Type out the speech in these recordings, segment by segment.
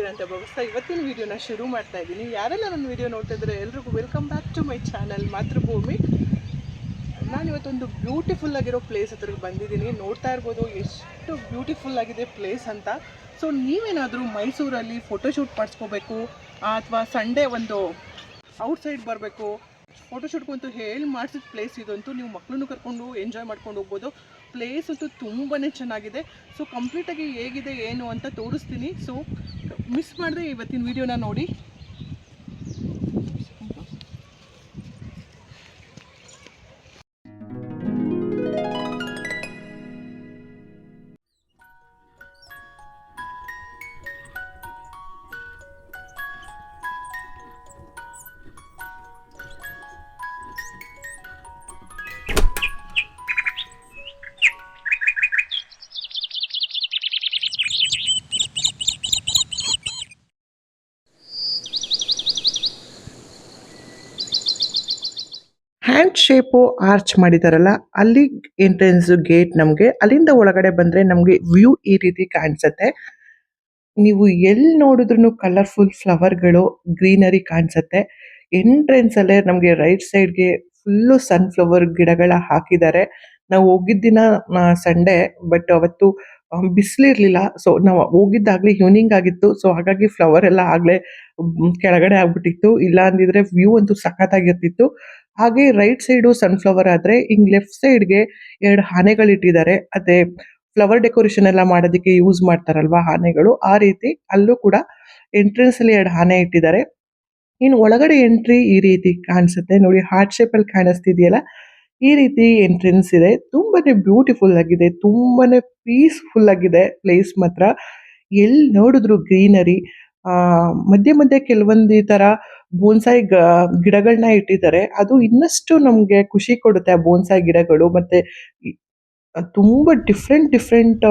ಇದ್ದೀರಾ ಅಂತ ಭಾವಿಸ್ತಾ ಇವತ್ತಿನ ವಿಡಿಯೋನ ಶುರು ಮಾಡ್ತಾ ಇದ್ದೀನಿ. ಯಾರೆಲ್ಲ ನನ್ನ ವಿಡಿಯೋ ನೋಡ್ತಾ ಇದ್ದಾರೆ ಎಲ್ರಿಗೂ welcome back to my channel Mathrubhumi. ನಾನು ಇವತ್ತೊಂದು ಬ್ಯೂಟಿಫುಲ್ ಆಗಿರೋ ಪ್ಲೇಸ್ ಹತ್ರಕ್ಕೆ ಬಂದಿದ್ದೀನಿ. ನೋಡ್ತಾ ಇರ್ಬೋದು ಎಷ್ಟು ಬ್ಯೂಟಿಫುಲ್ ಆಗಿದೆ ಪ್ಲೇಸ್ ಅಂತ. ಸೊ ನೀವೇನಾದರೂ ಮೈಸೂರಲ್ಲಿ ಫೋಟೋಶೂಟ್ ಮಾಡಿಸ್ಕೋಬೇಕು ಅಥವಾ ಸಂಡೇ ಒಂದು ಔಟ್ಸೈಡ್ ಬರಬೇಕು ಫೋಟೋಶೂಟ್ಗಂತೂ ಹೇಳಿ ಮಾಡಿಸಿದ ಪ್ಲೇಸ್ ಇದಂತೂ ನೀವು ಮಕ್ಕಳನ್ನು ಕರ್ಕೊಂಡು ಎಂಜಾಯ್ ಮಾಡ್ಕೊಂಡು ಹೋಗ್ಬೋದು. ಪ್ಲೇಸ್ ಅಂತೂ ತುಂಬಾ ಚೆನ್ನಾಗಿದೆ. ಸೊ ಕಂಪ್ಲೀಟಾಗಿ ಹೇಗಿದೆ ಏನು ಅಂತ ತೋರಿಸ್ತೀನಿ. ಸೊ ಮಿಸ್ ಮಾಡದೆ ಇವತ್ತಿನ ವಿಡಿಯೋನ ನೋಡಿ. ಹ್ಯಾಂಡ್ ಶೇಪು ಆರ್ಚ್ ಮಾಡಿದಾರಲ್ಲ, ಅಲ್ಲಿ ಎಂಟ್ರೆನ್ಸ್ ಗೇಟ್. ನಮಗೆ ಅಲ್ಲಿಂದ ಒಳಗಡೆ ಬಂದರೆ ನಮಗೆ ವ್ಯೂ ಈ ರೀತಿ ಕಾಣಿಸುತ್ತೆ. ನೀವು ಎಲ್ಲಿ ನೋಡಿದ್ರು ಕಲರ್ಫುಲ್ ಫ್ಲವರ್ಗಳು, ಗ್ರೀನರಿ ಕಾಣಿಸುತ್ತೆ. ಎಂಟ್ರೆನ್ಸ್ ಅಲ್ಲೇ ನಮಗೆ ರೈಟ್ ಸೈಡ್ಗೆ ಫುಲ್ಲು ಸನ್ಫ್ಲವರ್ ಗಿಡಗಳ ಹಾಕಿದ್ದಾರೆ. ನಾವು ಹೋಗಿದ್ದಿನ ಸಂಡೇ, ಬಟ್ ಅವತ್ತು ಬಿಸಿಲಿರಲಿಲ್ಲ. ಸೊ ನಾವು ಹೋಗಿದ್ದಾಗಲೇ ಈವ್ನಿಂಗ್ ಆಗಿತ್ತು. ಸೊ ಹಾಗಾಗಿ ಫ್ಲವರ್ ಎಲ್ಲ ಆಗಲೇ ಕೆಳಗಡೆ ಆಗ್ಬಿಟ್ಟಿತ್ತು. ಇಲ್ಲ ಅಂದಿದ್ರೆ ವ್ಯೂ ಅಂತೂ ಸಖತ್ತಾಗಿರ್ತಿತ್ತು. ಹಾಗೆ ರೈಟ್ ಸೈಡು ಸನ್ಫ್ಲವರ್ ಆದರೆ ಹಿಂಗೆ ಲೆಫ್ಟ್ ಸೈಡ್ಗೆ 2 ಆನೆಗಳಿಟ್ಟಿದ್ದಾರೆ. ಅದೇ ಫ್ಲವರ್ ಡೆಕೋರೇಷನ್ ಎಲ್ಲ ಮಾಡೋದಕ್ಕೆ ಯೂಸ್ ಮಾಡ್ತಾರಲ್ವಾ ಆನೆಗಳು, ಆ ರೀತಿ ಅಲ್ಲೂ ಕೂಡ ಎಂಟ್ರೆನ್ಸ್ ಅಲ್ಲಿ 2 ಆನೆ ಇಟ್ಟಿದ್ದಾರೆ. ಇನ್ನು ಒಳಗಡೆ ಎಂಟ್ರಿ ಈ ರೀತಿ ಕಾಣಿಸುತ್ತೆ ನೋಡಿ, ಹಾರ್ಟ್ ಶೇಪ್ ಅಲ್ಲಿ ಕಾಣಿಸ್ತಿದೆಯಲ್ಲ, ಈ ರೀತಿ ಎಂಟ್ರೆನ್ಸ್ ಇದೆ. ತುಂಬಾನೇ ಬ್ಯೂಟಿಫುಲ್ ಆಗಿದೆ, ತುಂಬಾನೇ ಪೀಸ್ಫುಲ್ ಆಗಿದೆ ಪ್ಲೇಸ್ ಮಾತ್ರ. ಎಲ್ಲಿ ನೋಡಿದ್ರು ಗ್ರೀನರಿ. ಮಧ್ಯೆ ಮಧ್ಯೆ ಕೆಲವೊಂದು ಈ ತರ ಬೋನ್ಸಾಯಿ ಗಿಡಗಳನ್ನ ಇಟ್ಟಿದ್ದಾರೆ. ಅದು ಇನ್ನಷ್ಟು ನಮ್ಗೆ ಖುಷಿ ಕೊಡುತ್ತೆ ಆ ಬೋನ್ಸಾಯಿ ಗಿಡಗಳು. ಮತ್ತೆ ತುಂಬಾ different different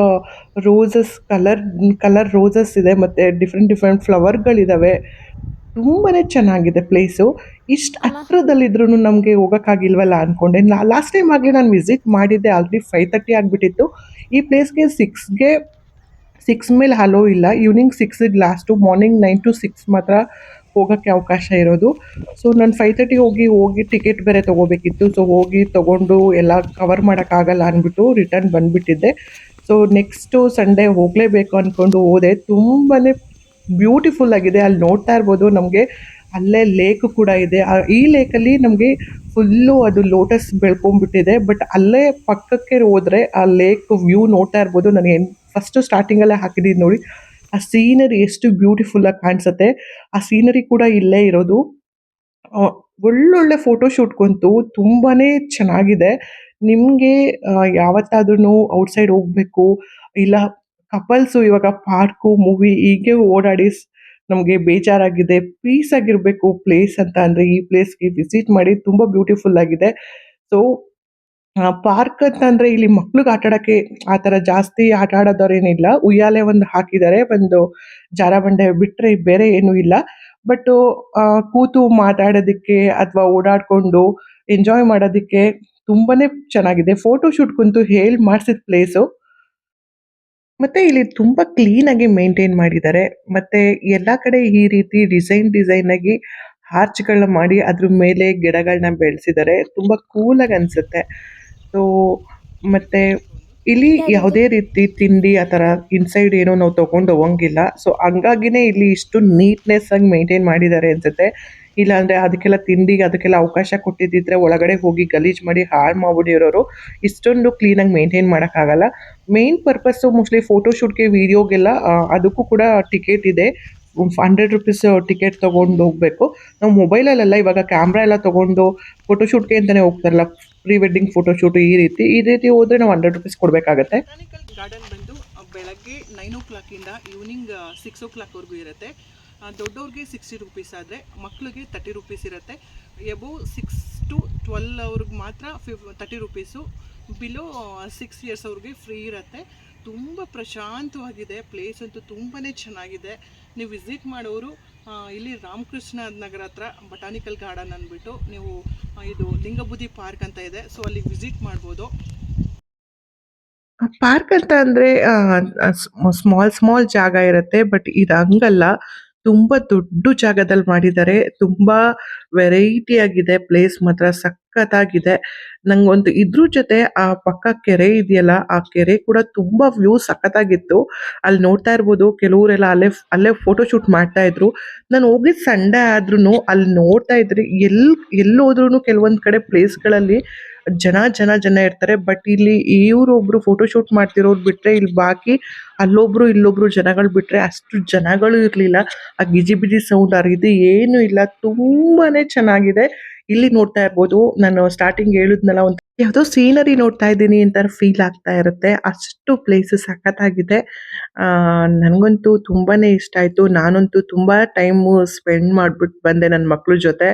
roses, colour roses ಇದೆ. ಮತ್ತೆ ಡಿಫ್ರೆಂಟ್ ಡಿಫ್ರೆಂಟ್ ಫ್ಲವರ್ಗಳಿದಾವೆ. ತುಂಬಾನೇ ಚೆನ್ನಾಗಿದೆ ಪ್ಲೇಸು. ಇಷ್ಟು ಹತ್ರದಲ್ಲಿದ್ರು ನಮಗೆ ಹೋಗೋಕ್ಕಾಗಿಲ್ವಲ್ಲ ಅನ್ಕೊಂಡೆ. ಲಾಸ್ಟ್ ಟೈಮ್ ಆಗಲಿ ನಾನು ವಿಸಿಟ್ ಮಾಡಿದ್ದೆ, ಆಲ್ರೆಡಿ 5:30 ಆಗಿಬಿಟ್ಟಿತ್ತು. ಈ ಪ್ಲೇಸ್ಗೆ 6 ಮೇಲೆ ಹಲೋ ಇಲ್ಲ. ಈವ್ನಿಂಗ್ 6ಗೆ ಲಾಸ್ಟು, ಮಾರ್ನಿಂಗ್ 9 to 6 ಮಾತ್ರ ಹೋಗೋಕ್ಕೆ ಅವಕಾಶ ಇರೋದು. ಸೊ ನಾನು 5:30 ಹೋಗಿ ಟಿಕೆಟ್ ಬೇರೆ ತೊಗೋಬೇಕಿತ್ತು. ಸೊ ಹೋಗಿ ತೊಗೊಂಡು ಎಲ್ಲ ಕವರ್ ಮಾಡೋಕ್ಕಾಗಲ್ಲ ಅಂದ್ಬಿಟ್ಟು ರಿಟರ್ನ್ ಬಂದುಬಿಟ್ಟಿದ್ದೆ. ಸೊ ನೆಕ್ಸ್ಟು ಸಂಡೇ ಹೋಗಲೇಬೇಕು ಅಂದ್ಕೊಂಡು ಹೋದೆ. ತುಂಬಾ ಬ್ಯೂಟಿಫುಲ್ ಆಗಿದೆ. ಅಲ್ಲಿ ನೋಡ್ತಾ ಇರ್ಬೋದು, ನಮಗೆ ಅಲ್ಲೇ ಲೇಕ್ ಕೂಡ ಇದೆ. ಈ ಲೇಕಲ್ಲಿ ನಮಗೆ ಫುಲ್ಲು ಅದು ಲೋಟಸ್ ಬೆಳ್ಕೊಂಡ್ಬಿಟ್ಟಿದೆ. ಬಟ್ ಅಲ್ಲೇ ಪಕ್ಕಕ್ಕೆ ಹೋದರೆ ಆ ಲೇಕ್ ವ್ಯೂ ನೋಡ್ತಾ ಇರ್ಬೋದು. ನಾನು ಫಸ್ಟು ಸ್ಟಾರ್ಟಿಂಗಲ್ಲೇ ಹಾಕಿದ್ದೀನಿ ನೋಡಿ, ಆ ಸೀನರಿ ಎಷ್ಟು ಬ್ಯೂಟಿಫುಲ್ ಆಗಿ ಕಾಣಿಸುತ್ತೆ. ಆ ಸೀನರಿ ಕೂಡ ಇಲ್ಲೇ ಇರೋದು. ಒಳ್ಳೊಳ್ಳೆ ಫೋಟೋಶೂಟ್ಗಂತೂ ತುಂಬಾ ಚೆನ್ನಾಗಿದೆ. ನಿಮಗೆ ಯಾವತ್ತಾದ್ರೂ ಔಟ್ಸೈಡ್ ಹೋಗಬೇಕು, ಇಲ್ಲ ಕಪಲ್ಸು ಇವಾಗ ಪಾರ್ಕು, ಮೂವಿ ಹೀಗೆ ಓಡಾಡಿ ನಮಗೆ ಬೇಜಾರಾಗಿದೆ, ಪೀಸ್ ಆಗಿರಬೇಕು ಪ್ಲೇಸ್ ಅಂತ ಅಂದರೆ ಈ ಪ್ಲೇಸ್ಗೆ ವಿಸಿಟ್ ಮಾಡಿ. ತುಂಬ ಬ್ಯೂಟಿಫುಲ್ ಆಗಿದೆ. ಸೊ ಪಾರ್ಕ್ ಅಂತಂದರೆ ಇಲ್ಲಿ ಮಕ್ಳಿಗೆ ಆಟ ಆಡೋಕ್ಕೆ ಆ ಥರ ಜಾಸ್ತಿ ಆಟ ಆಡೋದವ್ರೇನಿಲ್ಲ. ಉಯ್ಯಾಲೆ ಒಂದು ಹಾಕಿದ್ದಾರೆ, ಒಂದು ಜಾರಬಂಡೆ ಬಿಟ್ಟರೆ ಬೇರೆ ಏನೂ ಇಲ್ಲ. ಬಟ್ಟು ಕೂತು ಮಾತಾಡೋದಕ್ಕೆ ಅಥವಾ ಓಡಾಡಿಕೊಂಡು ಎಂಜಾಯ್ ಮಾಡೋದಕ್ಕೆ ತುಂಬಾ ಚೆನ್ನಾಗಿದೆ. ಫೋಟೋಶೂಟ್ಗಂತೂ ಹೇಳಿ ಮಾಡಿಸಿದ ಪ್ಲೇಸು. ಮತ್ತು ಇಲ್ಲಿ ತುಂಬ ಕ್ಲೀನಾಗಿ ಮೇಂಟೈನ್ ಮಾಡಿದ್ದಾರೆ. ಮತ್ತು ಎಲ್ಲ ಕಡೆ ಈ ರೀತಿ ಡಿಸೈನ್ ಆಗಿ ಆರ್ಚ್ಗಳನ್ನ ಮಾಡಿ ಅದ್ರ ಮೇಲೆ ಗಿಡಗಳನ್ನ ಬೆಳೆಸಿದ್ದಾರೆ. ತುಂಬ ಕೂಲಾಗಿ ಅನಿಸುತ್ತೆ. ಸೊ ಮತ್ತು ಇಲ್ಲಿ ಯಾವುದೇ ರೀತಿ ತಿಂಡಿ ಆ ಥರ ಇನ್ಸೈಡ್ ಏನೋ ನಾವು ತೊಗೊಂಡು ಹೋಗಂಗಿಲ್ಲ. ಸೊ ಹಂಗಾಗಿನೇ ಇಲ್ಲಿ ಇಷ್ಟು ನೀಟ್ನೆಸ್ ಆಗಿ ಮೇಂಟೈನ್ ಮಾಡಿದ್ದಾರೆ ಅನಿಸುತ್ತೆ. ಇಲ್ಲಾಂದರೆ ಅದಕ್ಕೆಲ್ಲ ತಿಂಡಿಗೆ ಅದಕ್ಕೆಲ್ಲ ಅವಕಾಶ ಕೊಟ್ಟಿದ್ದಿದ್ರೆ ಒಳಗಡೆ ಹೋಗಿ ಗಲೀಜು ಮಾಡಿ ಹಾಳು ಮಾಡ್ಬಿಟ್ಟಿರೋರು. ಇಷ್ಟೊಂದು ಕ್ಲೀನಾಗಿ ಮೇಂಟೈನ್ ಮಾಡೋಕ್ಕಾಗಲ್ಲ. ಮೇನ್ ಪರ್ಪಸ್ಸು ಮೋಸ್ಟ್ಲಿ ಫೋಟೋಶೂಟ್ಗೆ, ವೀಡಿಯೋಗೆಲ್ಲ ಅದಕ್ಕೂ ಕೂಡ ಟಿಕೆಟ್ ಇದೆ. 100 ರೂಪೀಸ್ ಟಿಕೆಟ್ ತೊಗೊಂಡು ಹೋಗಬೇಕು. ನಾವು ಮೊಬೈಲಲ್ಲೆಲ್ಲ ಇವಾಗ ಕ್ಯಾಮ್ರಾ ಎಲ್ಲ ತೊಗೊಂಡು ಫೋಟೋಶೂಟ್ಗೆ ಅಂತಲೇ ಹೋಗ್ತಾರಲ್ಲ, ಪ್ರೀ ವೆಡ್ಡಿಂಗ್ ಫೋಟೋಶೂಟು, ಈ ರೀತಿ ಹೋದರೆ ನಾವು 100 ರೂಪೀಸ್ ಕೊಡಬೇಕಾಗತ್ತೆ. ಗಾರ್ಡನ್ ಬಂದು ಬೆಳಗ್ಗೆ 9 o'clock ಈವ್ನಿಂಗ್ 6 o'clock ಇರುತ್ತೆ. ದೊಡ್ಡವ್ರಿಗೆ 60 ರೂಪೀಸ್ ಆದರೆ ಮಕ್ಕಳಿಗೆ 30 ರೂಪೀಸ್ ಇರುತ್ತೆ. ಎಬೋವ್ 6 to 12 ಅವ್ರಿಗೆ ಮಾತ್ರ 30 ರೂಪೀಸು. ಬಿಲೋ 6 years ಅವ್ರಿಗೆ ಫ್ರೀ ಇರುತ್ತೆ. ತುಂಬ ಪ್ರಶಾಂತವಾಗಿದೆ ಪ್ಲೇಸ್ ಅಂತೂ, ತುಂಬಾ ಚೆನ್ನಾಗಿದೆ. ನೀವು ವಿಸಿಟ್ ಮಾಡೋರು ಇಲ್ಲಿ ರಾಮಕೃಷ್ಣ ನಗರ ಹತ್ರ ಬಟಾನಿಕಲ್ ಗಾರ್ಡನ್ ಅಂದ್ಬಿಟ್ಟು ನೀವು ಇದು ಲಿಂಗಬುದಿ ಪಾರ್ಕ್ ಅಂತ ಇದೆ. ಸೊ ಅಲ್ಲಿ ವಿಸಿಟ್ ಮಾಡ್ಬೋದು. ಪಾರ್ಕ್ ಅಂತ ಅಂದ್ರೆ ಸ್ಮಾಲ್ ಸ್ಮಾಲ್ ಜಾಗ ಇರುತ್ತೆ. ಬಟ್ ಇದು ಹಂಗಲ್ಲ. ತುಂಬಾ ದೊಡ್ಡ ಜಾಗದಲ್ಲಿ ಮಾಡಿದ್ದಾರೆ. ತುಂಬಾ ವೆರೈಟಿ ಆಗಿದೆ. ಪ್ಲೇಸ್ ಮಾತ್ರ ಸಖತ್ತಾಗಿದೆ. ನಂಗೊಂದು ಇದ್ರ ಜೊತೆ ಆ ಪಕ್ಕ ಕೆರೆ ಇದೆಯಲ್ಲ, ಆ ಕೆರೆ ಕೂಡ ತುಂಬಾ ವ್ಯೂ ಸಖತ್ತಾಗಿತ್ತು. ಅಲ್ಲಿ ನೋಡ್ತಾ ಇರ್ಬೋದು ಕೆಲವರೆಲ್ಲ ಅಲ್ಲೇ ಫೋಟೋ ಶೂಟ್ ಮಾಡ್ತಾ ಇದ್ರು. ನಾನು ಹೋಗಿದ್ ಸಂಡೇ ಆದ್ರೂನು ಅಲ್ಲಿ ನೋಡ್ತಾ ಇದ್ರಿ ಎಲ್ಲಿ ಹೋದ್ರೂನು ಕೆಲವೊಂದ್ ಕಡೆ ಪ್ಲೇಸ್‌ಗಳಲ್ಲಿ ಜನ ಇರ್ತಾರೆ. ಬಟ್ ಇಲ್ಲಿ ಇವ್ರೊಬ್ರು ಫೋಟೋ ಶೂಟ್ ಮಾಡ್ತಿರೋರು ಬಿಟ್ರೆ ಇಲ್ಲಿ ಬಾಕಿ ಅಲ್ಲೊಬ್ರು ಇಲ್ಲೊಬ್ರು ಜನಗಳು ಬಿಟ್ರೆ ಅಷ್ಟು ಜನಗಳು ಇರ್ಲಿಲ್ಲ. ಆ ಗಿಜಿಬಿಜಿ ಸೌಂಡ್ ಇದು ಏನು ಇಲ್ಲ. ತುಂಬಾನೇ ಚೆನ್ನಾಗಿದೆ. ಇಲ್ಲಿ ನೋಡ್ತಾ ಇರ್ಬೋದು ನಾನು ಸ್ಟಾರ್ಟಿಂಗ್ ಹೇಳಿದ್ನಲ್ಲ, ಒಂದು ಯಾವ್ದೋ ಸೀನರಿ ನೋಡ್ತಾ ಇದ್ದೀನಿ ಅಂತ ಫೀಲ್ ಆಗ್ತಾ ಇರುತ್ತೆ. ಅಷ್ಟು ಪ್ಲೇಸ್ ಸಖತ್ತಾಗಿದೆ. ನನಗಂತೂ ತುಂಬಾನೇ ಇಷ್ಟ ಆಯ್ತು. ನಾನಂತೂ ತುಂಬಾ ಟೈಮು ಸ್ಪೆಂಡ್ ಮಾಡ್ಬಿಟ್ಟು ಬಂದೆ ನನ್ನ ಮಕ್ಳ ಜೊತೆ.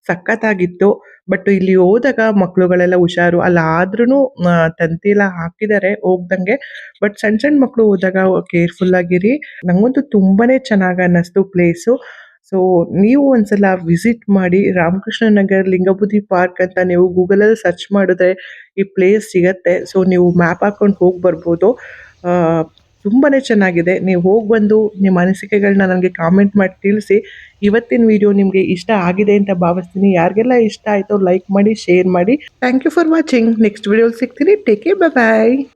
ಸಖತ್ತಾಗಿತ್ತು. ಬಟ್ ಇಲ್ಲಿ ಹೋದಾಗ ಮಕ್ಳುಗಳೆಲ್ಲ ಹುಷಾರು. ಅಲ್ಲಾದ್ರೂನು ತಂತಿ ಎಲ್ಲ ಹಾಕಿದ್ದಾರೆ ಹೋಗ್ದಂಗೆ. ಬಟ್ ಸಣ್ಣ ಮಕ್ಳು ಹೋದಾಗ ಕೇರ್‌ಫುಲ್ ಆಗಿರಿ. ನಂಗಂತೂ ತುಂಬಾನೇ ಚೆನ್ನಾಗ್ ಅನ್ನಿಸ್ತು ಪ್ಲೇಸು. ಸೊ ನೀವು ಒಂದ್ಸಲ ವಿಸಿಟ್ ಮಾಡಿ. ರಾಮಕೃಷ್ಣ ನಗರ್ ಲಿಂಗಬೂದಿ ಪಾರ್ಕ್ ಅಂತ ನೀವು ಗೂಗಲಲ್ಲಿ ಸರ್ಚ್ ಮಾಡಿದ್ರೆ ಈ ಪ್ಲೇಸ್ ಸಿಗತ್ತೆ. ಸೊ ನೀವು ಮ್ಯಾಪ್ ಹಾಕೊಂಡು ಹೋಗಿ ಬರ್ಬೋದು. ಆ, ತುಂಬಾನೇ ಚೆನ್ನಾಗಿದೆ. ನೀವು ಹೋಗಿ ಬಂದು ನಿಮ್ಮ ಅನಿಸಿಕೆಗಳನ್ನ ನನಗೆ ಕಾಮೆಂಟ್ ಮಾಡಿ ತಿಳಿಸಿ. ಇವತ್ತಿನ ವಿಡಿಯೋ ನಿಮಗೆ ಇಷ್ಟ ಆಗಿದೆ ಅಂತ ಭಾವಿಸ್ತೀನಿ. ಯಾರಿಗೆಲ್ಲ ಇಷ್ಟ ಆಯ್ತೋ ಲೈಕ್ ಮಾಡಿ, ಶೇರ್ ಮಾಡಿ. Thank you for watching. Next ವಿಡಿಯೋಲಿ ಸಿಗ್ತೀನಿ. Take care. ಬಾಯ್ ಬಾಯ್.